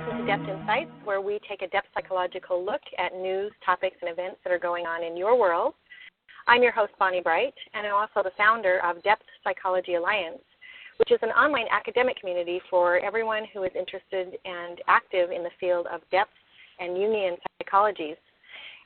welcome to Depth Insights, where we take a depth psychological look at news, topics, and events that are going on in your world. I'm your host, Bonnie Bright, and I'm also the founder of Depth Psychology Alliance, which is an online academic community for everyone who is interested and active in the field of depth and Jungian psychologies.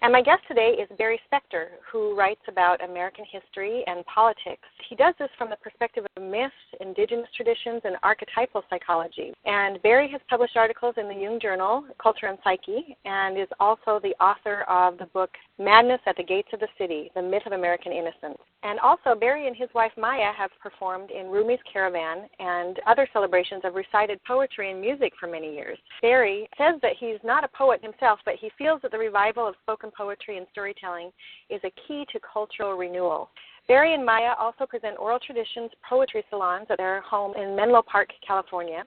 And my guest today is Barry Spector, who writes about American history and politics. He does this from the perspective of myths, indigenous traditions, and archetypal psychology. And Barry has published articles in the Jung Journal, Culture and Psyche, and is also the author of the book Madness at the Gates of the City, The Myth of American Innocence. And also, Barry and his wife Maya have performed in Rumi's Caravan and other celebrations of recited poetry and music for many years. Barry says that he's not a poet himself, but he feels that the revival of spoken poetry and storytelling is a key to cultural renewal. Barry and Maya also present oral traditions poetry salons at their home in Menlo Park, California.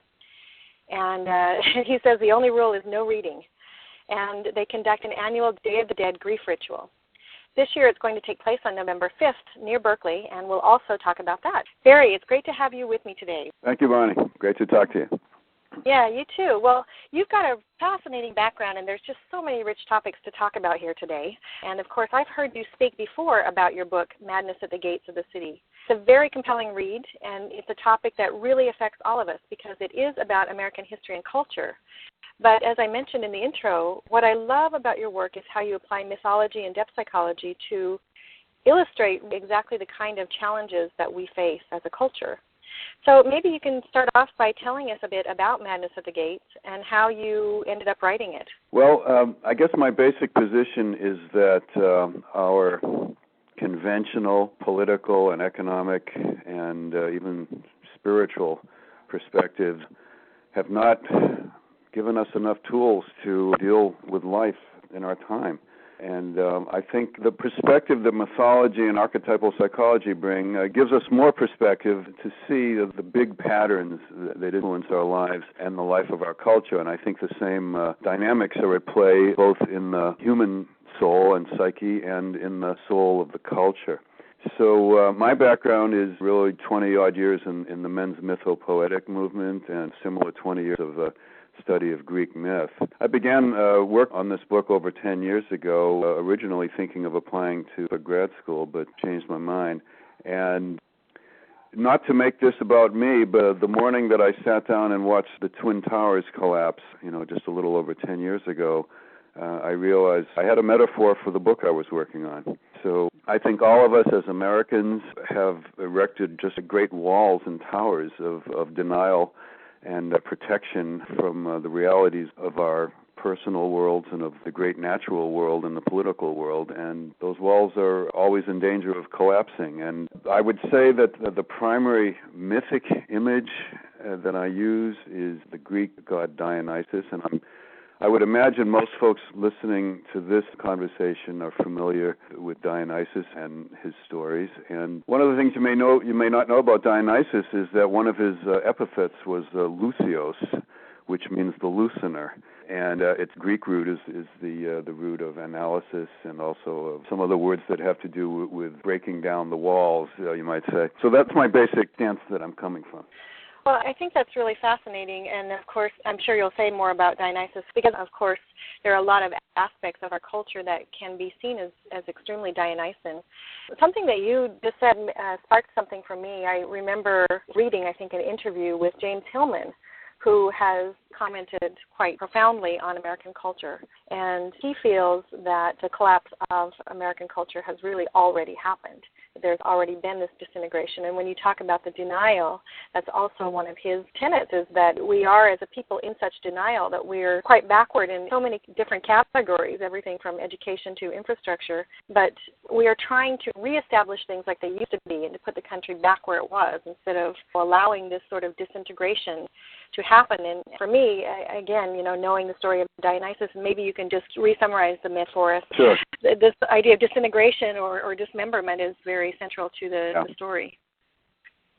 And he says the only rule is no reading. And they conduct an annual Day of the Dead grief ritual. This year it's going to take place on November 5th near Berkeley, and we'll also talk about that. Barry, it's great to have you with me today. Thank you, Bonnie. Great to talk to you. Yeah, you too. Well, you've got a fascinating background, and there's just so many rich topics to talk about here today. And, of course, I've heard you speak before about your book, Madness at the Gates of the City. It's a very compelling read, and it's a topic that really affects all of us because it is about American history and culture. But as I mentioned in the intro, what I love about your work is how you apply mythology and depth psychology to illustrate exactly the kind of challenges that we face as a culture. So maybe you can start off by telling us a bit about Madness at the Gates and how you ended up writing it. Well, I guess my basic position is that our conventional political and economic and even spiritual perspectives have not given us enough tools to deal with life in our time. And I think the perspective that mythology and archetypal psychology bring gives us more perspective to see the big patterns that influence our lives and the life of our culture. And I think the same dynamics are at play both in the human soul and psyche and in the soul of the culture. So my background is really 20-odd years in the men's mythopoetic movement and similar 20 years of study of Greek myth. I began work on this book over 10 years ago, originally thinking of applying to a grad school, but changed my mind. And not to make this about me, but the morning that I sat down and watched the Twin Towers collapse, just a little over 10 years ago, I realized I had a metaphor for the book I was working on. So I think all of us as Americans have erected just great walls and towers of denial and protection from the realities of our personal worlds and of the great natural world and the political world. And those walls are always in danger of collapsing. And I would say that the primary mythic image that I use is the Greek god Dionysus. And I would imagine most folks listening to this conversation are familiar with Dionysus and his stories. And one of the things you may not know about Dionysus is that one of his epithets was Lucios, which means the loosener. And its Greek root is the root of analysis and also of some other words that have to do with breaking down the walls, you might say. So that's my basic stance that I'm coming from. Well, I think that's really fascinating, and of course, I'm sure you'll say more about Dionysus because, of course, there are a lot of aspects of our culture that can be seen as extremely Dionysian. Something that you just said sparked something for me. I remember reading, I think, an interview with James Hillman, who has commented quite profoundly on American culture, and he feels that the collapse of American culture has really already happened. There's already been this disintegration. And when you talk about the denial, that's also one of his tenets, is that we are as a people in such denial that we're quite backward in so many different categories, everything from education to infrastructure. But we are trying to reestablish things like they used to be and to put the country back where it was instead of allowing this sort of disintegration to happen. And for me, again, knowing the story of Dionysus, maybe you can just re-summarize the myth for us. Sure. This idea of disintegration or dismemberment is very central to the story.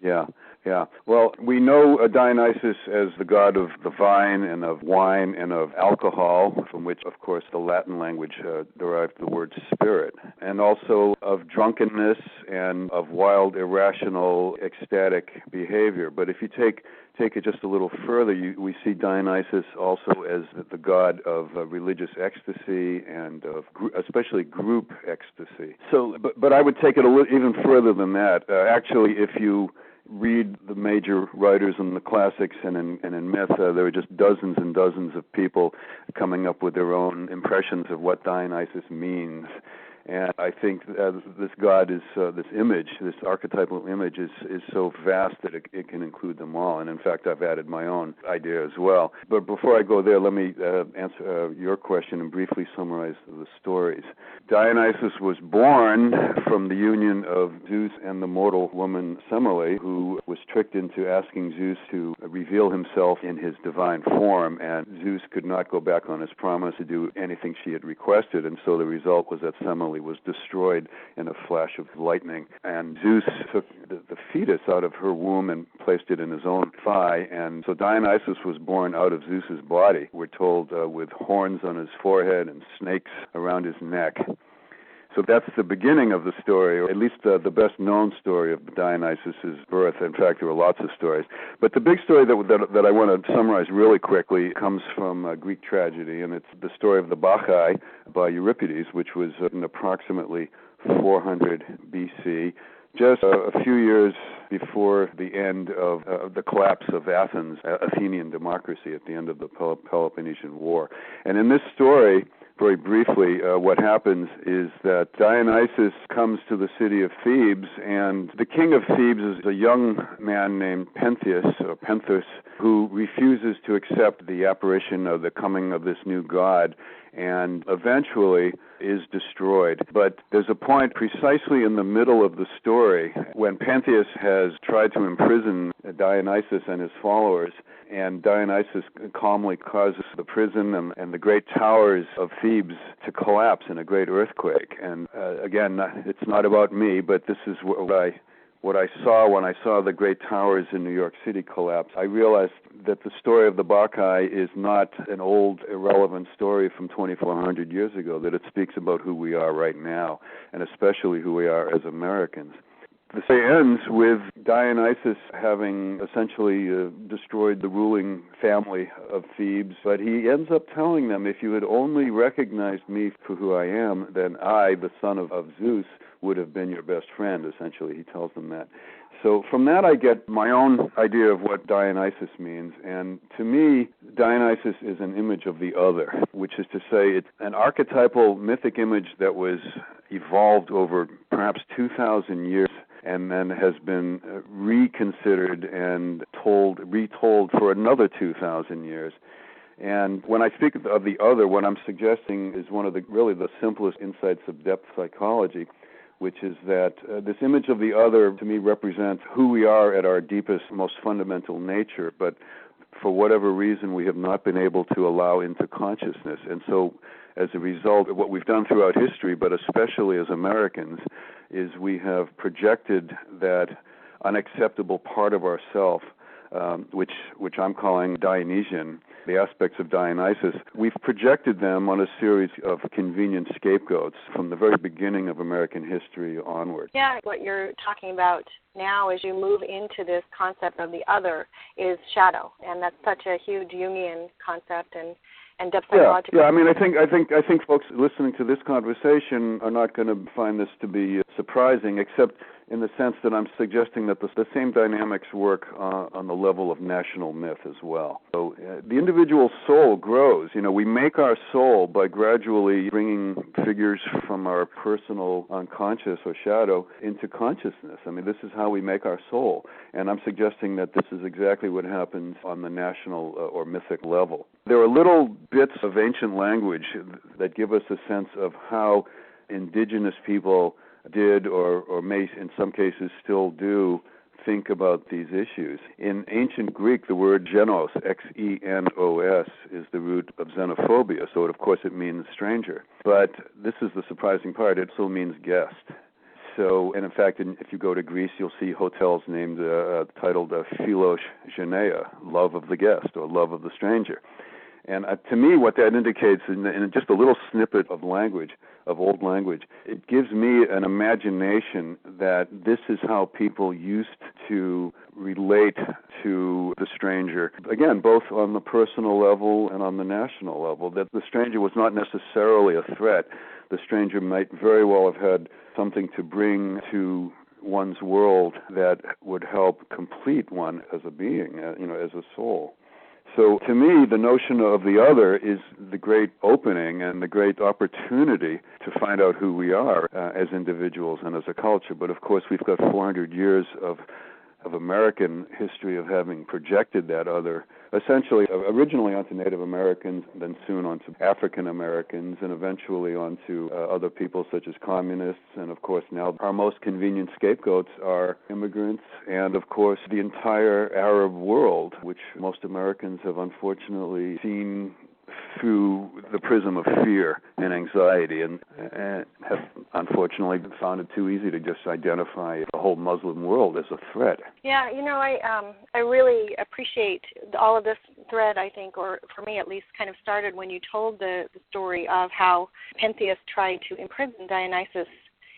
Yeah. Yeah. Well, we know Dionysus as the god of the vine and of wine and of alcohol, from which, of course, the Latin language derived the word spirit, and also of drunkenness and of wild, irrational, ecstatic behavior. But if you take it just a little further, we see Dionysus also as the god of religious ecstasy and of especially group ecstasy. So, but I would take it even further than that. Actually, if you read the major writers in the classics and in myth, there are just dozens and dozens of people coming up with their own impressions of what Dionysus means. And I think this god is, this image, this archetypal image is so vast that it can include them all. And in fact, I've added my own idea as well. But before I go there, let me answer your question and briefly summarize the stories. Dionysus was born from the union of Zeus and the mortal woman Semele, who was tricked into asking Zeus to reveal himself in his divine form. And Zeus could not go back on his promise to do anything she had requested. And so the result was that Semele was destroyed in a flash of lightning. And Zeus took the fetus out of her womb and placed it in his own thigh. And so Dionysus was born out of Zeus's body, we're told, with horns on his forehead and snakes around his neck. So that's the beginning of the story, or at least the best-known story of Dionysus' birth. In fact, there are lots of stories. But the big story that I want to summarize really quickly comes from Greek tragedy, and it's the story of the Bacchae by Euripides, which was in approximately 400 B.C., just a few years before the end of the collapse of Athens' Athenian democracy at the end of the Peloponnesian War. And in this story, very briefly, what happens is that Dionysus comes to the city of Thebes, and the king of Thebes is a young man named Pentheus, who refuses to accept the apparition of the coming of this new god, and eventually is destroyed. But there's a point precisely in the middle of the story when Pentheus has tried to imprison Dionysus and his followers, and Dionysus calmly causes the prison and the great towers of Thebes to collapse in a great earthquake. And again, it's not about me, but this is what I saw when I saw the great towers in New York City collapse. I realized that the story of the Bacchae is not an old, irrelevant story from 2,400 years ago, that it speaks about who we are right now, and especially who we are as Americans. The story ends with Dionysus having essentially destroyed the ruling family of Thebes, but he ends up telling them, if you had only recognized me for who I am, then I, the son of Zeus, would have been your best friend, essentially. He tells them that. So from that I get my own idea of what Dionysus means, and to me, Dionysus is an image of the other, which is to say it's an archetypal mythic image that was evolved over perhaps 2,000 years and then has been reconsidered and retold for another 2,000 years. And when I speak of the other, what I'm suggesting is one of the simplest insights of depth psychology, which is that this image of the other, to me, represents who we are at our deepest, most fundamental nature, but for whatever reason we have not been able to allow into consciousness. And so as a result, what we've done throughout history, but especially as Americans, is we have projected that unacceptable part of ourself, which I'm calling Dionysian, the aspects of Dionysus. We've projected them on a series of convenient scapegoats from the very beginning of American history onward. Yeah, what you're talking about now as you move into this concept of the other is shadow, and that's such a huge Jungian concept and depth psychological. Yeah. I mean, I think folks listening to this conversation are not going to find this to be surprising, except in the sense that I'm suggesting that the same dynamics work on the level of national myth as well. So the individual soul grows. You know, we make our soul by gradually bringing figures from our personal unconscious or shadow into consciousness. I mean, this is how we make our soul. And I'm suggesting that this is exactly what happens on the national or mythic level. There are little bits of ancient language that give us a sense of how indigenous people did or may in some cases still do think about these issues. In ancient Greek, the word xenos, Xenos, is the root of xenophobia, so of course it means stranger. But this is the surprising part, it also means guest. so, and in fact, if you go to Greece, you'll see hotels named, titled Philoxenia, love of the guest or love of the stranger. And to me, what that indicates, in just a little snippet of language, of old language, it gives me an imagination that this is how people used to relate to the stranger. Again, both on the personal level and on the national level, that the stranger was not necessarily a threat. The stranger might very well have had something to bring to one's world that would help complete one as a being, as a soul. So to me, the notion of the other is the great opening and the great opportunity to find out who we are as individuals and as a culture. But of course, we've got 400 years of American history of having projected that other, essentially originally onto Native Americans, then soon onto African Americans, and eventually onto other people such as communists. And of course, now our most convenient scapegoats are immigrants and, of course, the entire Arab world, which most Americans have unfortunately seen through the prism of fear and anxiety, and have unfortunately found it too easy to just identify the whole Muslim world as a threat. Yeah, I really appreciate all of this thread, I think, or for me at least, kind of started when you told the story of how Pentheus tried to imprison Dionysus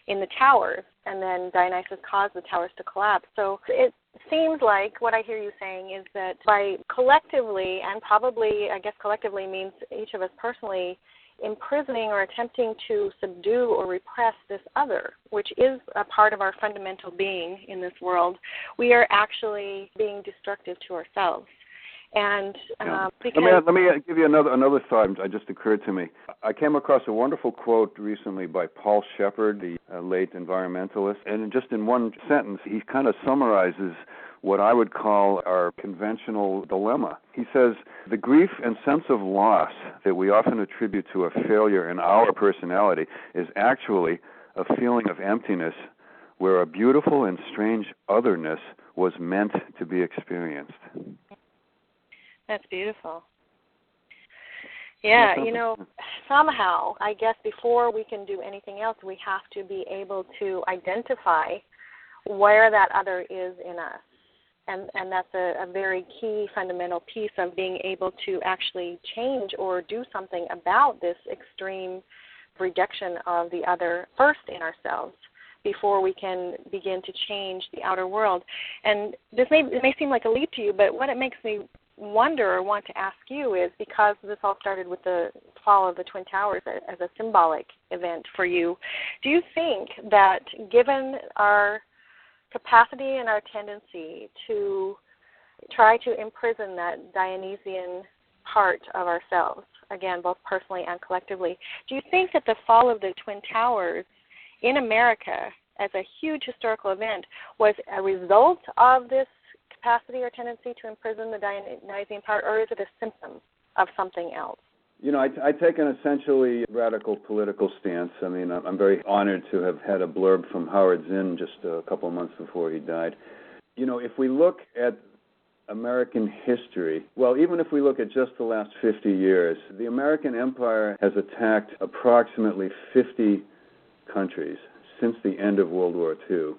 in the towers, and then Dionysus caused the towers to collapse. So it seems like what I hear you saying is that by collectively, and probably, I guess collectively means each of us personally, imprisoning or attempting to subdue or repress this other, which is a part of our fundamental being in this world, we are actually being destructive to ourselves. And because let me give you another thought that just occurred to me. I came across a wonderful quote recently by Paul Shepard, the late environmentalist, and just in one sentence, he kind of summarizes what I would call our conventional dilemma. He says, the grief and sense of loss that we often attribute to a failure in our personality is actually a feeling of emptiness where a beautiful and strange otherness was meant to be experienced. That's beautiful. Yeah, somehow, I guess before we can do anything else, we have to be able to identify where that other is in us. And that's a very key fundamental piece of being able to actually change or do something about this extreme rejection of the other first in ourselves before we can begin to change the outer world. And it may seem like a leap to you, but what it makes me wonder or want to ask you is, because this all started with the fall of the Twin Towers as a symbolic event for you, do you think that given our capacity and our tendency to try to imprison that Dionysian part of ourselves, again, both personally and collectively, do you think that the fall of the Twin Towers in America as a huge historical event was a result of this capacity or tendency to imprison the Dionysian part, or is it a symptom of something else? I take an essentially radical political stance. I mean, I'm very honored to have had a blurb from Howard Zinn just a couple of months before he died. If we look at American history, well, even if we look at just the last 50 years, the American empire has attacked approximately 50 countries since the end of World War II.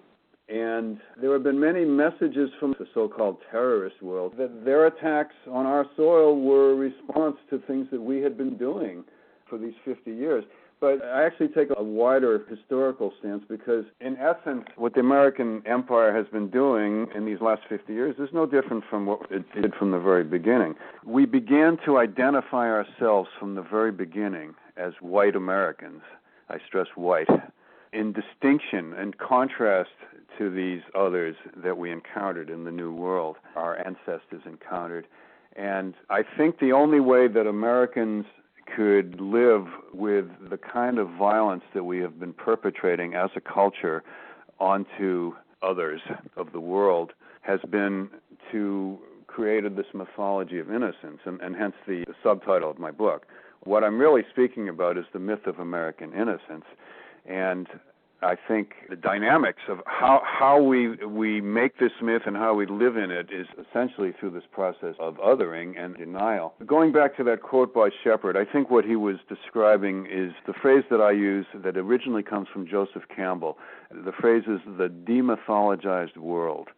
And there have been many messages from the so-called terrorist world that their attacks on our soil were a response to things that we had been doing for these 50 years. But I actually take a wider historical stance because, in essence, what the American empire has been doing in these last 50 years is no different from what it did from the very beginning. We began to identify ourselves from the very beginning as white Americans. I stress white. In distinction and contrast to these others that we encountered in the New World, our ancestors encountered. And I think the only way that Americans could live with the kind of violence that we have been perpetrating as a culture onto others of the world has been to create this mythology of innocence, and hence the subtitle of my book. What I'm really speaking about is the myth of American innocence. And I think the dynamics of how we make this myth and how we live in it is essentially through this process of othering and denial. Going back to that quote by Shepard, I think what he was describing is the phrase that I use that originally comes from Joseph Campbell. The phrase is the demythologized world.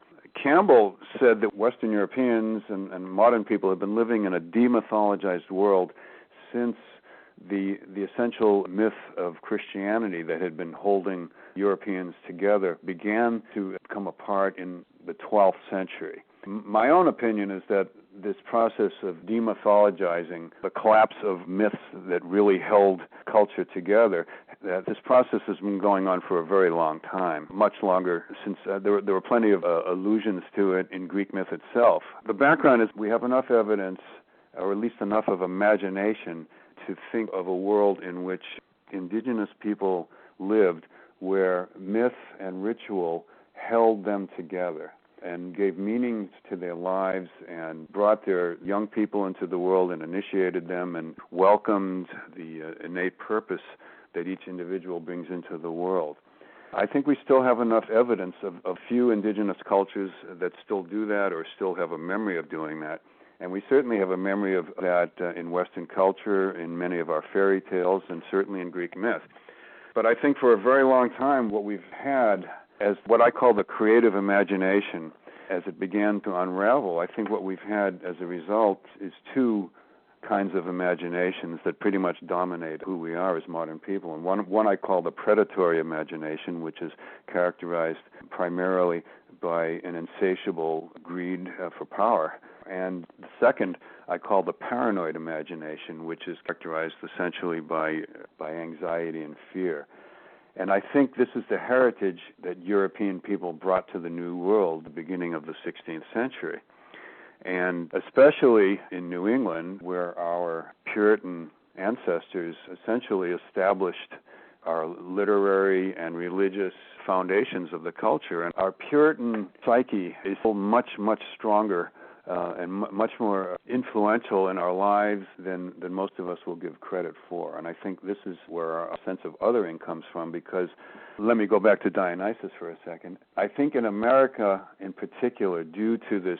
Campbell said that Western Europeans and modern people have been living in a demythologized world since the essential myth of Christianity that had been holding Europeans together began to come apart in the 12th century. My own opinion is that this process of demythologizing, the collapse of myths that really held culture together, that this process has been going on for a very long time, much longer since there were plenty of allusions to it in Greek myth itself. The background is we have enough evidence, or at least enough of imagination, to think of a world in which indigenous people lived where myth and ritual held them together and gave meaning to their lives and brought their young people into the world and initiated them and welcomed the innate purpose that each individual brings into the world. I think we still have enough evidence of few indigenous cultures that still do that or still have a memory of doing that. And we certainly have a memory of that in Western culture, in many of our fairy tales, and certainly in Greek myth. But I think for a very long time what we've had as what I call the creative imagination, as it began to unravel, I think what we've had as a result is two kinds of imaginations that pretty much dominate who we are as modern people. And one I call the predatory imagination, which is characterized primarily by an insatiable greed for power. And the second I call the paranoid imagination, which is characterized essentially by anxiety and fear. And I think this is the heritage that European people brought to the New World at the beginning of the 16th century. And especially in New England, where our Puritan ancestors essentially established our literary and religious foundations of the culture. And our Puritan psyche is still much, much stronger and much more influential in our lives than most of us will give credit for. And I think this is where our sense of othering comes from, because let me go back to Dionysus for a second. I think in America in particular, due to this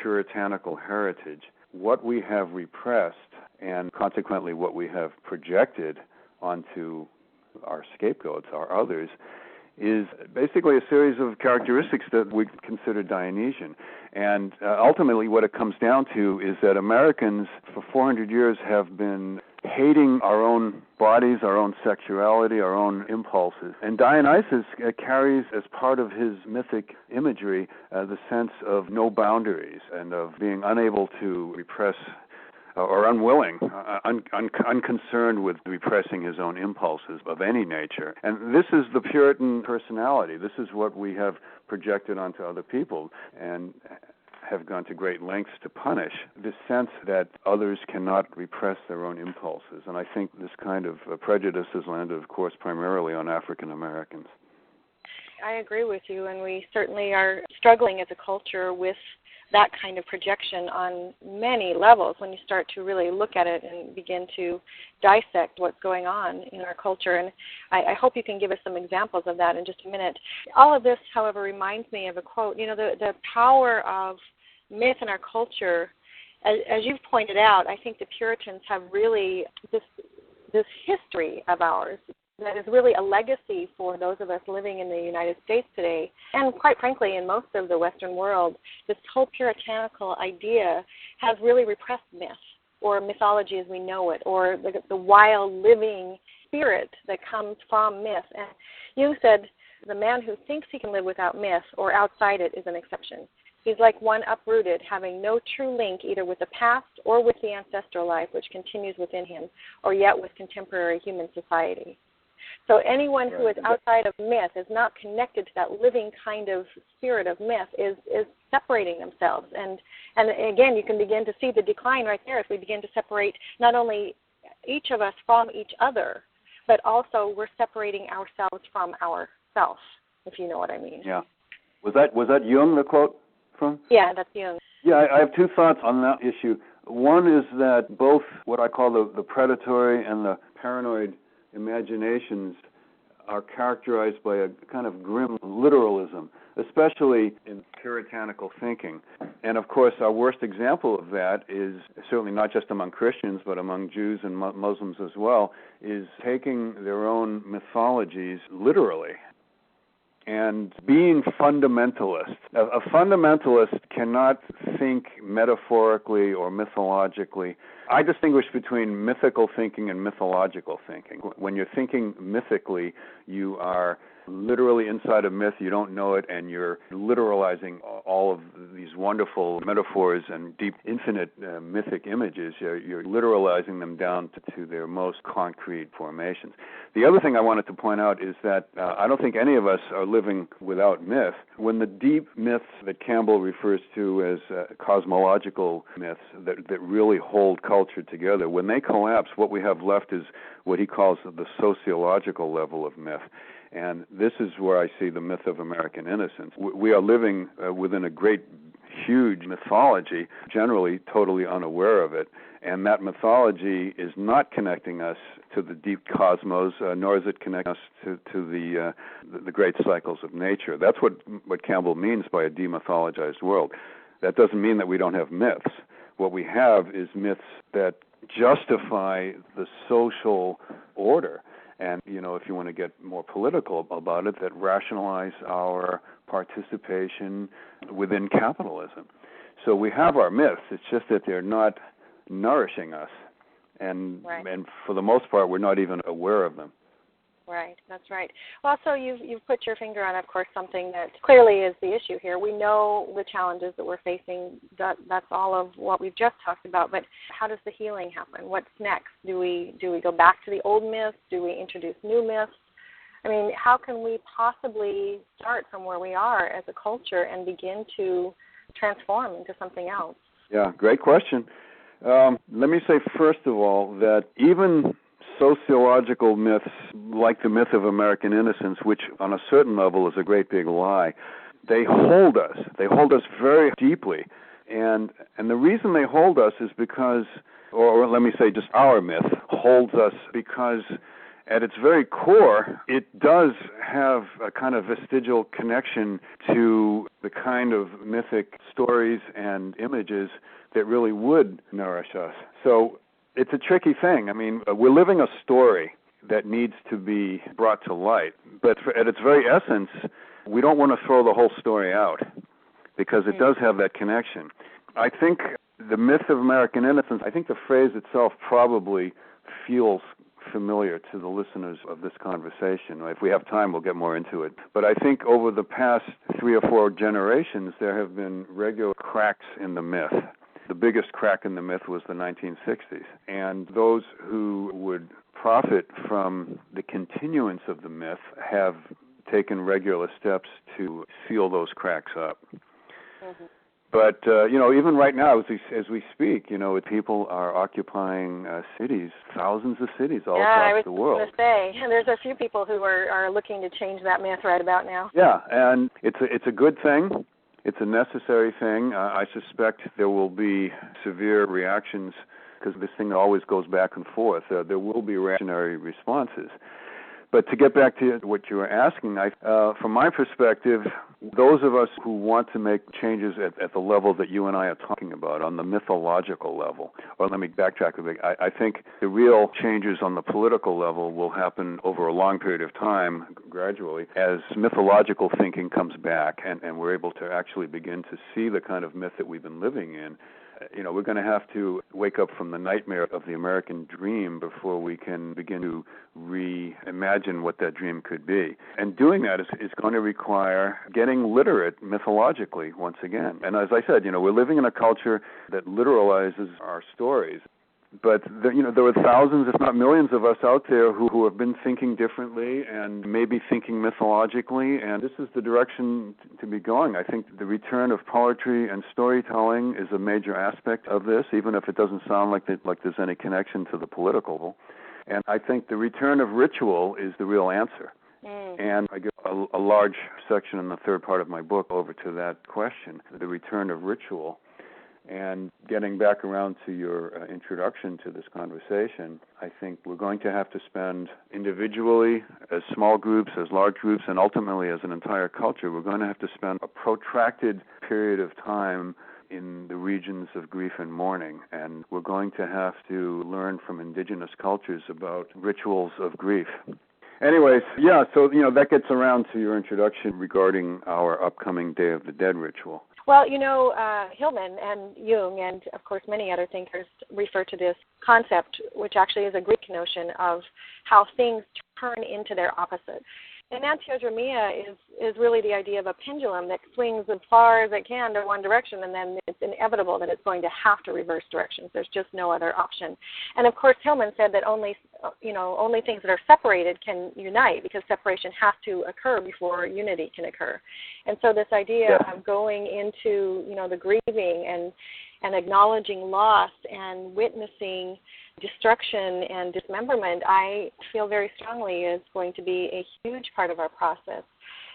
puritanical heritage, what we have repressed and consequently what we have projected onto our scapegoats, our others, is basically a series of characteristics that we consider Dionysian. And ultimately what it comes down to is that Americans for 400 years have been hating our own bodies, our own sexuality, our own impulses. And Dionysus carries as part of his mythic imagery the sense of no boundaries and of being unable to repress or unwilling, unconcerned with repressing his own impulses of any nature. And this is the Puritan personality. This is what we have projected onto other people and have gone to great lengths to punish, this sense that others cannot repress their own impulses. And I think this kind of prejudice has landed, of course, primarily on African Americans. I agree with you, and we certainly are struggling as a culture with that kind of projection on many levels when you start to really look at it and begin to dissect what's going on in our culture. And I hope you can give us some examples of that in just a minute. All of this, however, reminds me of a quote. You know, the power of myth in our culture, as you've pointed out, I think the Puritans have really this history of ours that is really a legacy for those of us living in the United States today, and quite frankly in most of the Western world. This whole puritanical idea has really repressed myth, or mythology as we know it, or the wild living spirit that comes from myth. And you said the man who thinks he can live without myth or outside it is an exception. He's like one uprooted, having no true link either with the past or with the ancestral life which continues within him, or yet with contemporary human society. So anyone who is outside of myth, is not connected to that living kind of spirit of myth, is separating themselves. And again, you can begin to see the decline right there as we begin to separate not only each of us from each other, but also we're separating ourselves from ourself, if you know what I mean. Yeah. Was that Jung, the quote from? Yeah, that's Jung. Yeah, I have two thoughts on that issue. One is that both what I call the predatory and the paranoid imaginations are characterized by a kind of grim literalism, especially in puritanical thinking. And of course, our worst example of that is certainly not just among Christians, but among Jews and Muslims as well, is taking their own mythologies literally and being fundamentalist. A fundamentalist cannot think metaphorically or mythologically. I distinguish between mythical thinking and mythological thinking. When you're thinking mythically, you are literally inside a myth, you don't know it, and you're literalizing all of these wonderful metaphors and deep, infinite mythic images. You're literalizing them down to their most concrete formations. The other thing I wanted to point out is that I don't think any of us are living without myth. When the deep myths that Campbell refers to as cosmological myths that really hold culture together, when they collapse, what we have left is what he calls the sociological level of myth. And this is where I see the myth of American innocence. We are living within a great, huge mythology, generally totally unaware of it. And that mythology is not connecting us to the deep cosmos, nor is it connecting us to the great cycles of nature. That's what Campbell means by a demythologized world. That doesn't mean that we don't have myths. What we have is myths that justify the social order. And, if you want to get more political about it, that rationalize our participation within capitalism. So we have our myths. It's just that they're not nourishing us. And for the most part, we're not even aware of them. Right, that's right. Well, so you've put your finger on, of course, something that clearly is the issue here. We know the challenges that we're facing. That's all of what we've just talked about. But how does the healing happen? What's next? Do we go back to the old myths? Do we introduce new myths? I mean, how can we possibly start from where we are as a culture and begin to transform into something else? Yeah, great question. Let me say, first of all, that even sociological myths like the myth of American innocence, which on a certain level is a great big lie, they hold us. They hold us very deeply. And the reason they hold us is because, or let me say just our myth holds us because at its very core, it does have a kind of vestigial connection to the kind of mythic stories and images that really would nourish us. So it's a tricky thing. I mean, we're living a story that needs to be brought to light. But at its very essence, we don't want to throw the whole story out because it does have that connection. I think the myth of American innocence, I think the phrase itself probably feels familiar to the listeners of this conversation. If we have time, we'll get more into it. But I think over the past 3 or 4 generations, there have been regular cracks in the myth. The biggest crack in the myth was the 1960s. And those who would profit from the continuance of the myth have taken regular steps to seal those cracks up. Mm-hmm. But, even right now, as we speak, people are occupying cities, thousands of cities all across the world. Yeah, I was going to say, there's a few people who are looking to change that myth right about now. Yeah, and it's a good thing. It's a necessary thing. I suspect there will be severe reactions because this thing always goes back and forth. There will be reactionary responses. But to get back to what you were asking, from my perspective, those of us who want to make changes at the level that you and I are talking about, on the mythological level, or let me backtrack a bit, I think the real changes on the political level will happen over a long period of time, gradually, as mythological thinking comes back and we're able to actually begin to see the kind of myth that we've been living in. We're going to have to wake up from the nightmare of the American dream before we can begin to reimagine what that dream could be. And doing that is going to require getting literate mythologically once again. And as I said, we're living in a culture that literalizes our stories. But there are thousands, if not millions of us out there who have been thinking differently and maybe thinking mythologically, and this is the direction to be going. I think the return of poetry and storytelling is a major aspect of this, even if it doesn't sound like there's any connection to the political. And I think the return of ritual is the real answer. And I give a large section in the third part of my book over to that question, the return of ritual. And getting back around to your introduction to this conversation, I think we're going to have to spend individually, as small groups, as large groups, and ultimately as an entire culture, we're going to have to spend a protracted period of time in the regions of grief and mourning. And we're going to have to learn from indigenous cultures about rituals of grief. Anyways, so, that gets around to your introduction regarding our upcoming Day of the Dead ritual. Well, Hillman and Jung and, of course, many other thinkers refer to this concept, which actually is a Greek notion of how things turn into their opposite. Enantiodromia is really the idea of a pendulum that swings as far as it can to one direction, and then it's inevitable that it's going to have to reverse directions. There's just no other option. And, of course, Hillman said that only things that are separated can unite, because separation has to occur before unity can occur. And so this idea of going into, the grieving and acknowledging loss and witnessing destruction and dismemberment, I feel very strongly is going to be a huge part of our process.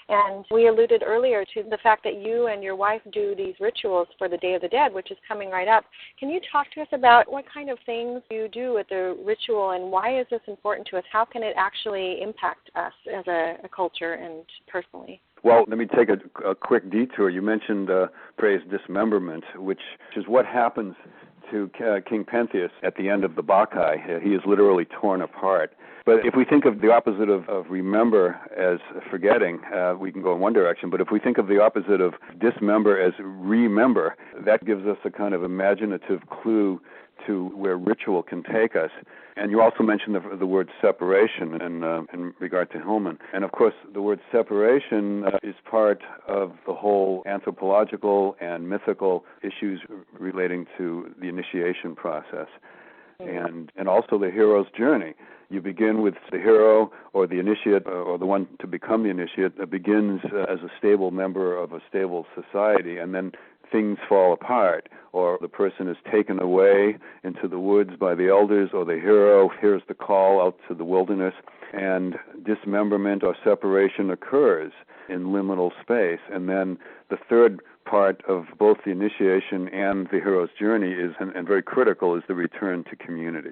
And we alluded earlier to the fact that you and your wife do these rituals for the Day of the Dead, which is coming right up. Can you talk to us about what kind of things you do at the ritual, and why is this important to us? How can it actually impact us as a culture and personally? Well, let me take a quick detour. You mentioned the phrase dismemberment, which is what happens to King Pentheus at the end of the Bacchae. He is literally torn apart. But if we think of the opposite of remember as forgetting, we can go in one direction. But if we think of the opposite of dismember as remember, that gives us a kind of imaginative clue to where ritual can take us. And you also mentioned the word separation in regard to Hillman. And, of course, the word separation is part of the whole anthropological and mythical issues relating to the initiation process and also the hero's journey. You begin with the hero or the initiate or the one to become the initiate that begins as a stable member of a stable society, and then things fall apart, or the person is taken away into the woods by the elders, or the hero hears the call out to the wilderness, and dismemberment or separation occurs in liminal space. And then the third part of both the initiation and the hero's journey is, and very critical, is the return to community.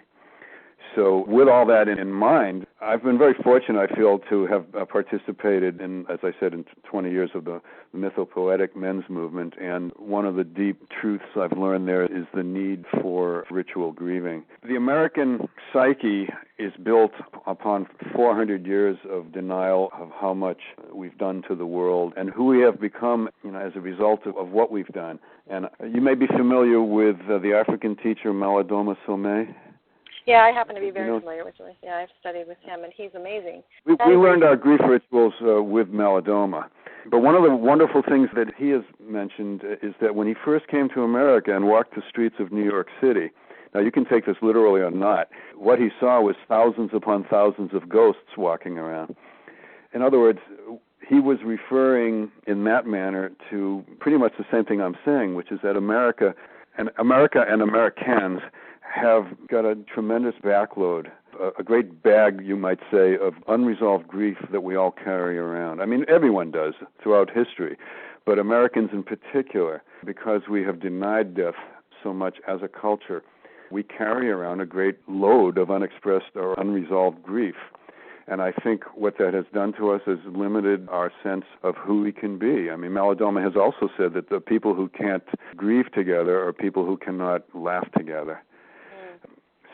So with all that in mind, I've been very fortunate, I feel, to have participated in, as I said, in 20 years of the mythopoetic men's movement. And one of the deep truths I've learned there is the need for ritual grieving. The American psyche is built upon 400 years of denial of how much we've done to the world and who we have become, as a result of what we've done. And you may be familiar with the African teacher Malidoma Somé. Yeah, I happen to be very familiar with him. Yeah, I've studied with him, and he's amazing. We learned our grief rituals with Malidoma. But one of the wonderful things that he has mentioned is that when he first came to America and walked the streets of New York City, now you can take this literally or not, what he saw was thousands upon thousands of ghosts walking around. In other words, he was referring in that manner to pretty much the same thing I'm saying, which is that America and Americans have got a tremendous backload, a great bag, you might say, of unresolved grief that we all carry around. I mean, everyone does throughout history, but Americans in particular, because we have denied death so much as a culture, we carry around a great load of unexpressed or unresolved grief. And I think what that has done to us is limited our sense of who we can be. I mean, Malidoma has also said that the people who can't grieve together are people who cannot laugh together.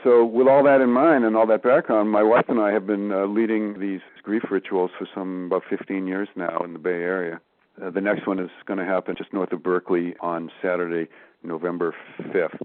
So with all that in mind and all that background, my wife and I have been leading these grief rituals for about 15 years now in the Bay Area. The next one is going to happen just north of Berkeley on Saturday, November 5th.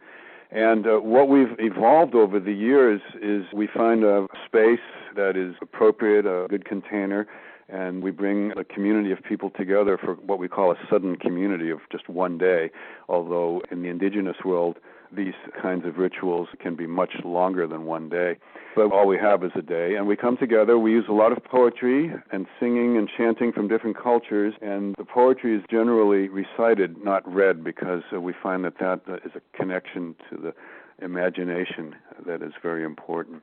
And what we've evolved over the years is we find a space that is appropriate, a good container, and we bring a community of people together for what we call a sudden community of just one day, although in the indigenous world, these kinds of rituals can be much longer than one day. But all we have is a day, and we come together. We use a lot of poetry and singing and chanting from different cultures, and the poetry is generally recited, not read, because we find that is a connection to the imagination that is very important.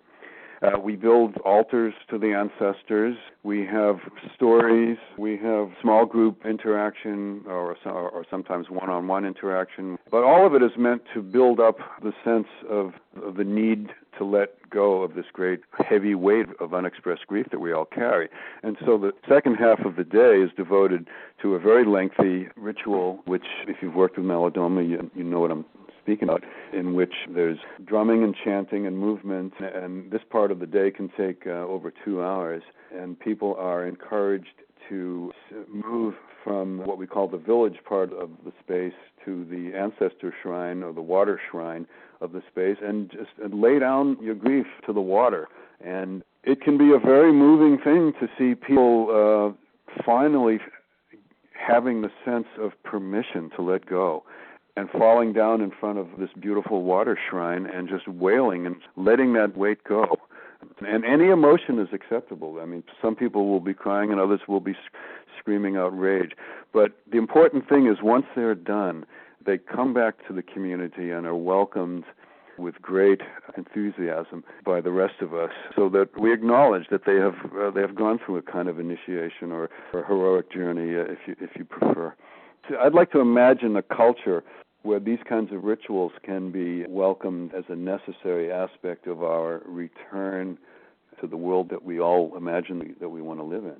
We build altars to the ancestors. We have stories. We have small group interaction or sometimes one-on-one interaction. But all of it is meant to build up the sense of the need to let go of this great heavy weight of unexpressed grief that we all carry. And so the second half of the day is devoted to a very lengthy ritual, which, if you've worked with melodrama, you know what I'm speaking about, in which there's drumming and chanting and movement, and this part of the day can take over 2 hours, and people are encouraged to move from what we call the village part of the space to the ancestor shrine or the water shrine of the space, and just lay down your grief to the water. And it can be a very moving thing to see people finally having the sense of permission to let go, and falling down in front of this beautiful water shrine and just wailing and letting that weight go. And any emotion is acceptable. I mean, some people will be crying and others will be screaming out rage. But the important thing is once they're done, they come back to the community and are welcomed with great enthusiasm by the rest of us, so that we acknowledge that they have gone through a kind of initiation or heroic journey, if you prefer. So I'd like to imagine a culture where these kinds of rituals can be welcomed as a necessary aspect of our return to the world that we all imagine that we want to live in.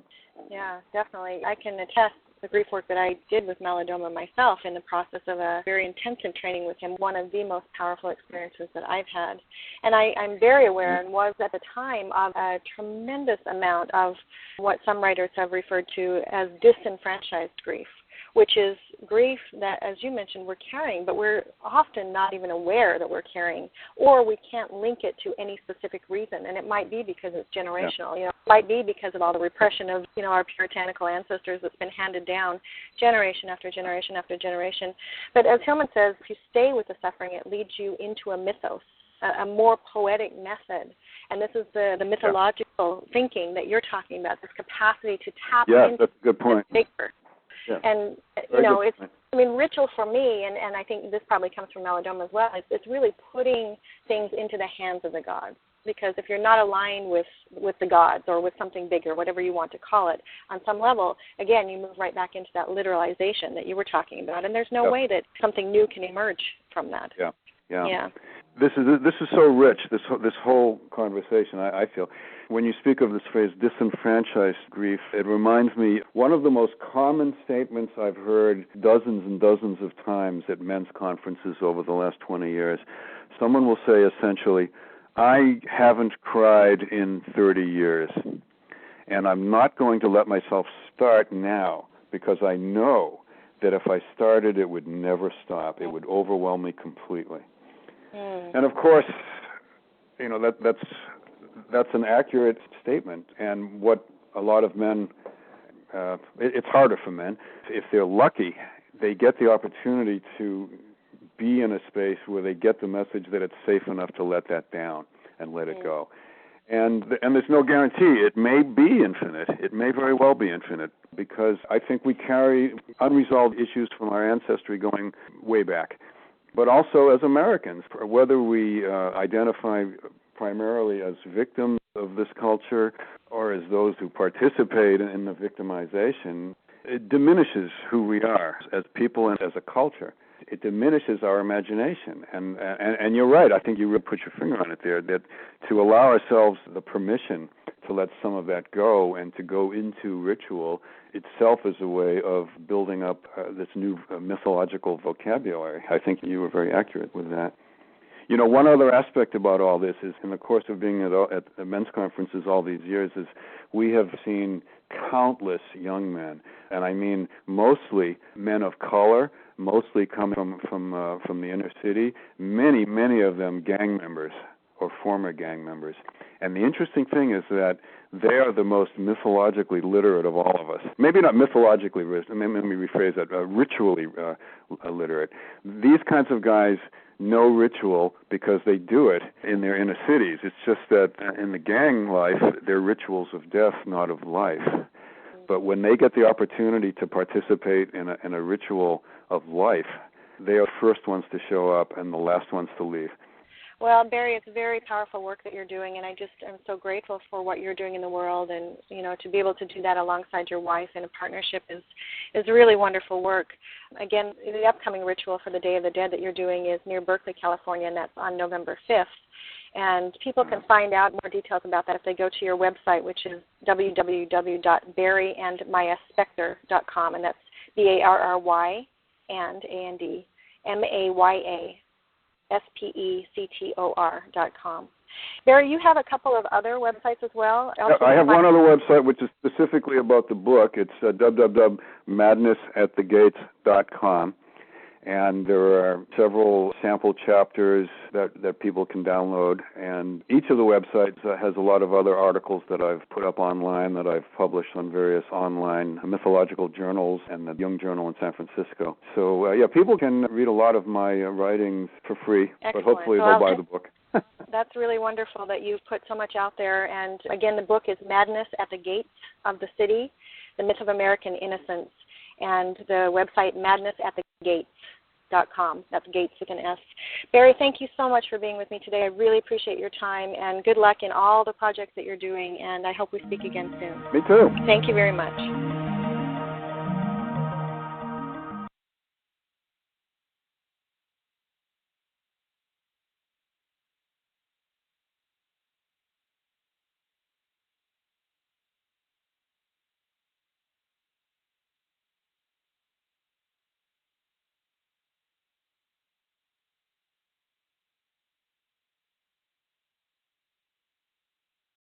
Yeah, definitely. I can attest the grief work that I did with melodrama myself in the process of a very intensive training with him, one of the most powerful experiences that I've had. And I'm very aware and was at the time of a tremendous amount of what some writers have referred to as disenfranchised grief, which is grief that, as you mentioned, we're carrying, but we're often not even aware that we're carrying, or we can't link it to any specific reason. And it might be because it's generational. Yeah. It might be because of all the repression of, our puritanical ancestors that's been handed down generation after generation after generation. But as Hillman says, if you stay with the suffering, it leads you into a mythos, a more poetic method. And this is the mythological thinking that you're talking about, this capacity to tap into that's a good point. the bigger. Yeah. And, ritual for me, and I think this probably comes from melodrama as well, it's really putting things into the hands of the gods. Because if you're not aligned with the gods or with something bigger, whatever you want to call it, on some level, again, you move right back into that literalization that you were talking about. And there's no way that something new can emerge from that. Yeah. This is so rich, this whole conversation, I feel. When you speak of this phrase, disenfranchised grief, it reminds me, one of the most common statements I've heard dozens and dozens of times at men's conferences over the last 20 years. Someone will say essentially, I haven't cried in 30 years, and I'm not going to let myself start now, because I know that if I started, it would never stop. It would overwhelm me completely. And of course, that's an accurate statement. And what a lot of men, it's harder for men. If they're lucky, they get the opportunity to be in a space where they get the message that it's safe enough to let that down and let it go. And there's no guarantee. It may be infinite. It may very well be infinite, because I think we carry unresolved issues from our ancestry going way back. But also as Americans, whether we identify primarily as victims of this culture or as those who participate in the victimization, it diminishes who we are as people and as a culture. It diminishes our imagination. And you're right, I think you really put your finger on it there, that to allow ourselves the permission to let some of that go and to go into ritual itself is a way of building up this new mythological vocabulary. I think you were very accurate with that. One other aspect about all this is, in the course of being at men's conferences all these years, is we have seen countless young men, and I mean mostly men of color, mostly coming from the inner city, many of them gang members or former gang members. And the interesting thing is that they are the most mythologically literate of all of us. Maybe not mythologically, let me rephrase that, ritually literate. These kinds of guys know ritual because they do it in their inner cities. It's just that in the gang life, they're rituals of death, not of life. But when they get the opportunity to participate in a ritual of life, they are the first ones to show up and the last ones to leave. Well, Barry, it's very powerful work that you're doing, and I just am so grateful for what you're doing in the world, and to be able to do that alongside your wife in a partnership is really wonderful work. Again, the upcoming ritual for the Day of the Dead that you're doing is near Berkeley, California, and that's on November 5th. And people can find out more details about that if they go to your website, which is www.barryandmayaspector.com, and that's BARRY and AND MAYASPECTOR.com. Barry, you have a couple of other websites as well? I have one other website which is specifically about the book. It's www.madnessatthegates.com. And there are several sample chapters that people can download. And each of the websites has a lot of other articles that I've put up online, that I've published on various online mythological journals and the Jung Journal in San Francisco. So, people can read a lot of my writings for free. Excellent. But hopefully they'll buy the book. That's really wonderful that you've put so much out there. And, again, the book is Madness at the Gates of the City, The Myth of American Innocence, and the website madnessatthegates.com. That's Gates with an S. Barry, thank you so much for being with me today. I really appreciate your time, and good luck in all the projects that you're doing, and I hope we speak again soon. Me too. Thank you very much.